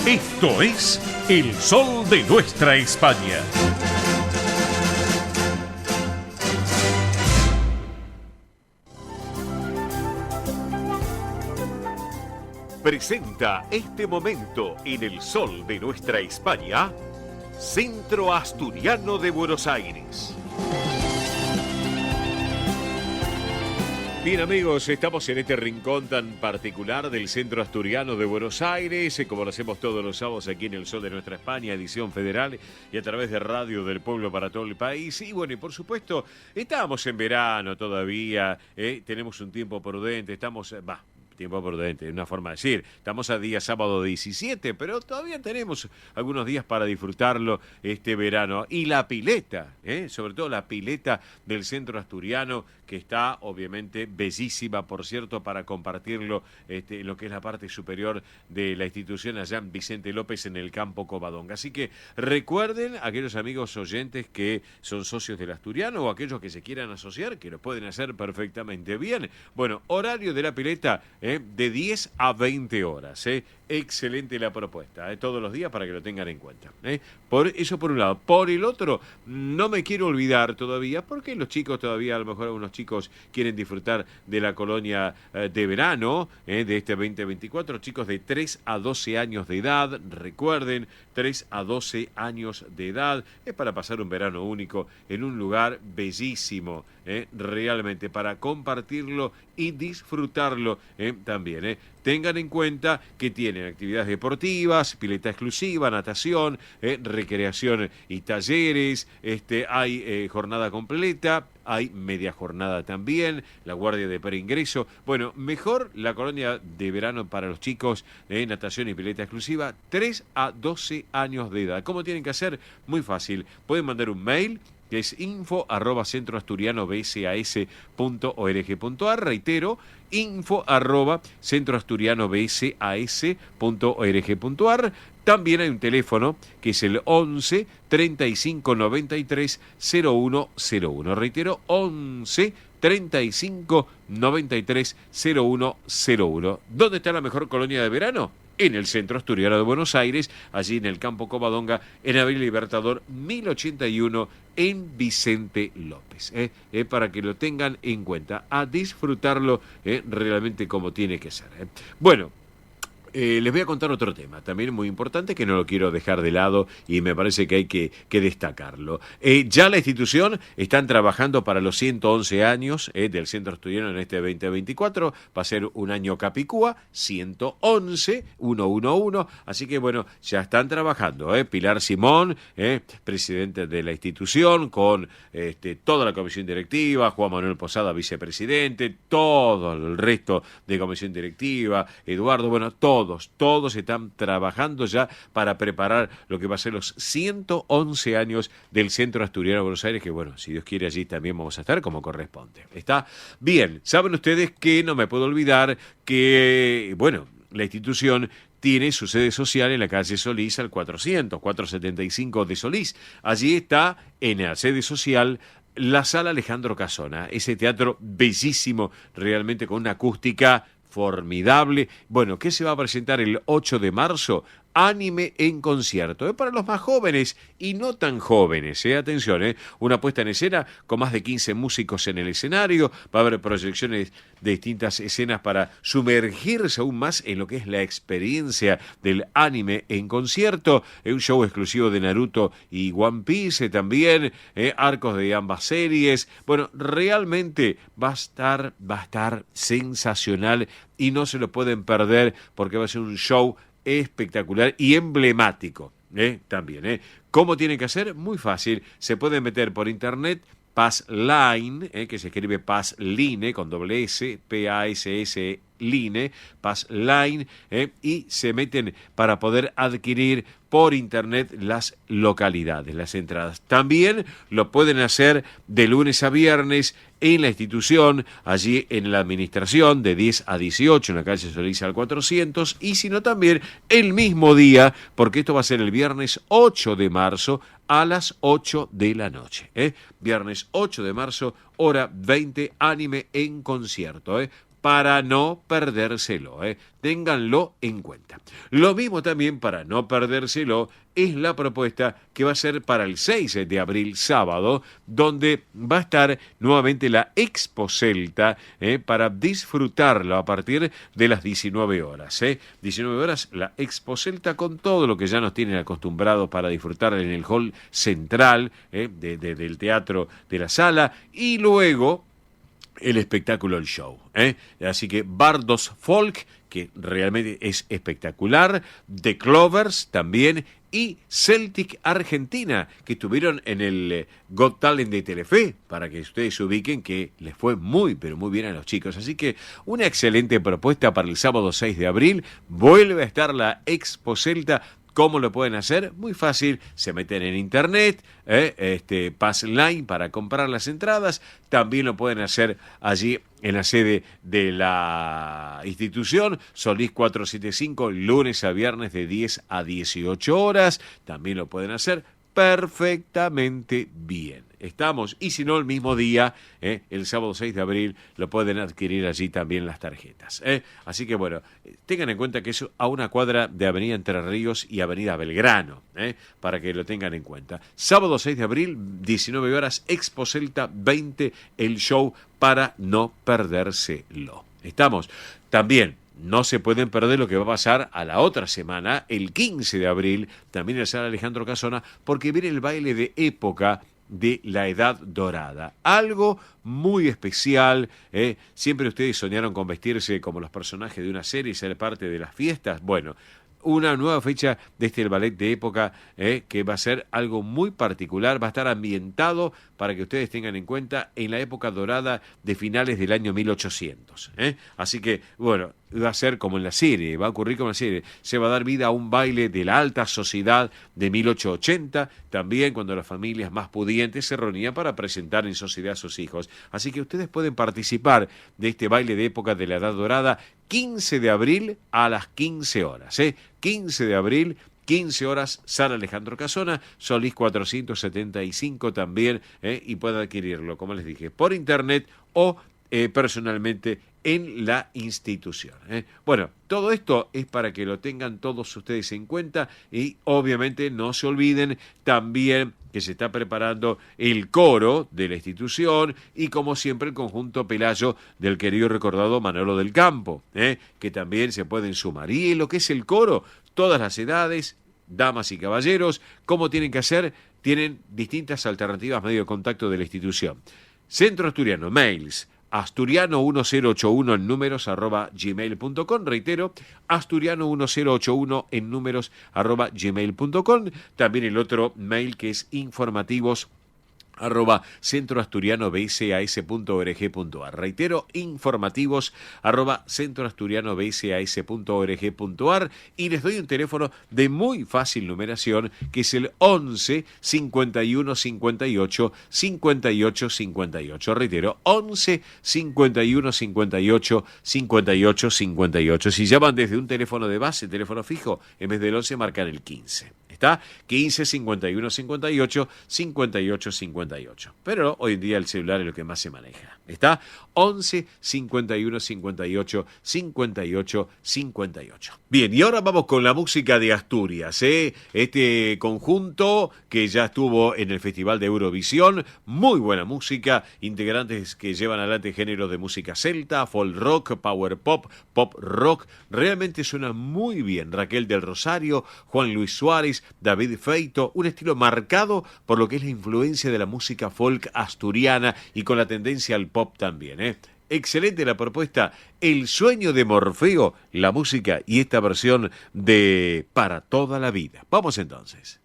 Esto es El Sol de Nuestra España. Presenta este momento en El Sol de Nuestra España, Centro Asturiano de Buenos Aires. Bien amigos, estamos en este rincón tan particular del Centro Asturiano de Buenos Aires, como lo hacemos todos los sábados aquí en El Sol de Nuestra España, edición federal y a través de Radio del Pueblo para todo el país. Y bueno, y por supuesto, estamos en verano todavía, tenemos un tiempo prudente, tiempo prudente, una forma de decir. Estamos a día sábado 17, pero todavía tenemos algunos días para disfrutarlo este verano. Y la pileta, sobre todo la pileta del Centro Asturiano, que está obviamente bellísima, por cierto, para compartirlo lo que es la parte superior de la institución allá en Vicente López en el Campo Covadonga. Así que recuerden, aquellos amigos oyentes que son socios del Asturiano o aquellos que se quieran asociar, que lo pueden hacer perfectamente bien. Bueno, horario de la pileta, de 10 a 20 horas. Excelente la propuesta, todos los días para que lo tengan en cuenta. Por eso por un lado. Por el otro, no me quiero olvidar todavía, porque los chicos todavía, a lo mejor algunos chicos quieren disfrutar de la colonia de verano de este 2024. Chicos de 3 a 12 años de edad, recuerden, 3 a 12 años de edad. Es para pasar un verano único en un lugar bellísimo, realmente, para compartirlo y disfrutarlo también. Tengan en cuenta que tienen actividades deportivas, pileta exclusiva, natación, recreación y talleres, hay jornada completa, hay media jornada también, la guardia de preingreso. Bueno, mejor la colonia de verano para los chicos de natación y pileta exclusiva, 3 a 12 años de edad. ¿Cómo tienen que hacer? Muy fácil. Pueden mandar un mail, que es info@centroasturianobsas.org.ar, reitero, info@centroasturianobsas.org.ar. También hay un teléfono que es el 11 35 93 0101. Reitero, 11 35 93 0101. ¿Dónde está la mejor colonia de verano? En el Centro Asturiano de Buenos Aires, allí en el Campo Covadonga, en Avenida Libertador 1081, en Vicente López. Para que lo tengan en cuenta, a disfrutarlo realmente como tiene que ser. Bueno. Les voy a contar otro tema, también muy importante, que no lo quiero dejar de lado y me parece que hay que destacarlo. Ya la institución están trabajando para los 111 años del Centro Asturiano en este 2024. Va a ser un año capicúa, 111, 111. Así que bueno, ya están trabajando. Pilar Simón, presidente de la institución, con toda la comisión directiva, Juan Manuel Posada, vicepresidente, todo el resto de comisión directiva, Eduardo, bueno, todos están trabajando ya para preparar lo que va a ser los 111 años del Centro Asturiano de Buenos Aires, que bueno, si Dios quiere allí también vamos a estar como corresponde. ¿Está? Bien, saben ustedes que no me puedo olvidar que, bueno, la institución tiene su sede social en la calle Solís al 475 de Solís. Allí está, en la sede social, la Sala Alejandro Casona, ese teatro bellísimo, realmente con una acústica formidable. Bueno, ¿qué se va a presentar el 8 de marzo? Anime en concierto. Es para los más jóvenes y no tan jóvenes. Atención, una puesta en escena con más de 15 músicos en el escenario. Va a haber proyecciones de distintas escenas para sumergirse aún más en lo que es la experiencia del anime en concierto. Un show exclusivo de Naruto y One Piece también. Arcos de ambas series. Bueno, realmente va a estar sensacional y no se lo pueden perder porque va a ser un show espectacular y emblemático también. ¿Cómo tienen que hacer? Muy fácil. Se pueden meter por internet Passline, que se escribe Passline con doble S, P-A-S-S, Line, Passline, y se meten para poder adquirir por internet las localidades, las entradas. También lo pueden hacer de lunes a viernes en la institución, allí en la administración, de 10 a 18, en la calle Solís al 400, y si no también el mismo día, porque esto va a ser el viernes 8 de marzo a las 8 de la noche. Viernes 8 de marzo, hora 20, anime en concierto. para no perdérselo, ténganlo en cuenta. Lo mismo también para no perdérselo es la propuesta que va a ser para el 6 de abril, sábado, donde va a estar nuevamente la Expo Celta para disfrutarlo a partir de las 19 horas. 19 horas la Expo Celta con todo lo que ya nos tienen acostumbrados para disfrutar en el hall central del teatro de la sala y luego el espectáculo, el show. Así que Bardos Folk, que realmente es espectacular, The Clovers también, y Celtic Argentina, que estuvieron en el Got Talent de Telefe, para que ustedes se ubiquen que les fue muy, pero muy bien a los chicos. Así que una excelente propuesta para el sábado 6 de abril. Vuelve a estar la Expo Celta. ¿Cómo lo pueden hacer? Muy fácil, se meten en internet, Passline para comprar las entradas, también lo pueden hacer allí en la sede de la institución, Solís 475, lunes a viernes de 10 a 18 horas, también lo pueden hacer perfectamente bien. Estamos, y si no, el mismo día, el sábado 6 de abril, lo pueden adquirir allí también las tarjetas. Así que bueno, tengan en cuenta que es a una cuadra de Avenida Entre Ríos y Avenida Belgrano, para que lo tengan en cuenta. Sábado 6 de abril, 19 horas, Expo Celta 20, el show para no perdérselo. Estamos también. No se pueden perder lo que va a pasar a la otra semana, el 15 de abril, también en la sala Alejandro Casona, porque viene el baile de época de la Edad Dorada. Algo muy especial. Siempre ustedes soñaron con vestirse como los personajes de una serie y ser parte de las fiestas. Bueno, una nueva fecha de el ballet de época que va a ser algo muy particular, va a estar ambientado, para que ustedes tengan en cuenta, en la época dorada de finales del año 1800. Así que, bueno, va a ser como en la serie, va a ocurrir como en la serie. Se va a dar vida a un baile de la alta sociedad de 1880, también cuando las familias más pudientes se reunían para presentar en sociedad a sus hijos. Así que ustedes pueden participar de este baile de época de la Edad Dorada, 15 de abril a las 15 horas. 15 de abril, 15 horas, sala Alejandro Casona, Solís 475 también, y pueden adquirirlo, como les dije, por internet o personalmente en la institución. Bueno, todo esto es para que lo tengan todos ustedes en cuenta y obviamente no se olviden también que se está preparando el coro de la institución y como siempre el conjunto Pelayo del querido y recordado Manolo del Campo, que también se pueden sumar. Y en lo que es el coro, todas las edades, damas y caballeros, ¿cómo tienen que hacer? Tienen distintas alternativas medio de contacto de la institución. Centro Asturiano, mails, asturiano1081 en números @gmail.com, reitero, asturiano1081 en números @gmail.com, también el otro mail que es informativos @centroasturianobsas.org.ar. Reitero, informativos @centroasturianobsas.org.ar, y les doy un teléfono de muy fácil numeración que es el 11 51 58 58 58. Reitero, 11 51 58 58 58. Si llaman desde un teléfono de base, teléfono fijo, en vez del 11 marcan el 15. ¿Está? 15 51 58 58 58. Pero hoy en día el celular es lo que más se maneja. ¿Está? 11 51 58 58 58. Bien, y ahora vamos con la música de Asturias. Este conjunto que ya estuvo en el Festival de Eurovisión. Muy buena música. Integrantes que llevan adelante géneros de música celta, folk rock, power pop, pop rock. Realmente suena muy bien. Raquel del Rosario, Juan Luis Suárez, David Feito, un estilo marcado por lo que es la influencia de la música folk asturiana y con la tendencia al pop también. Excelente la propuesta, El sueño de Morfeo, la música y esta versión de Para toda la vida. Vamos entonces.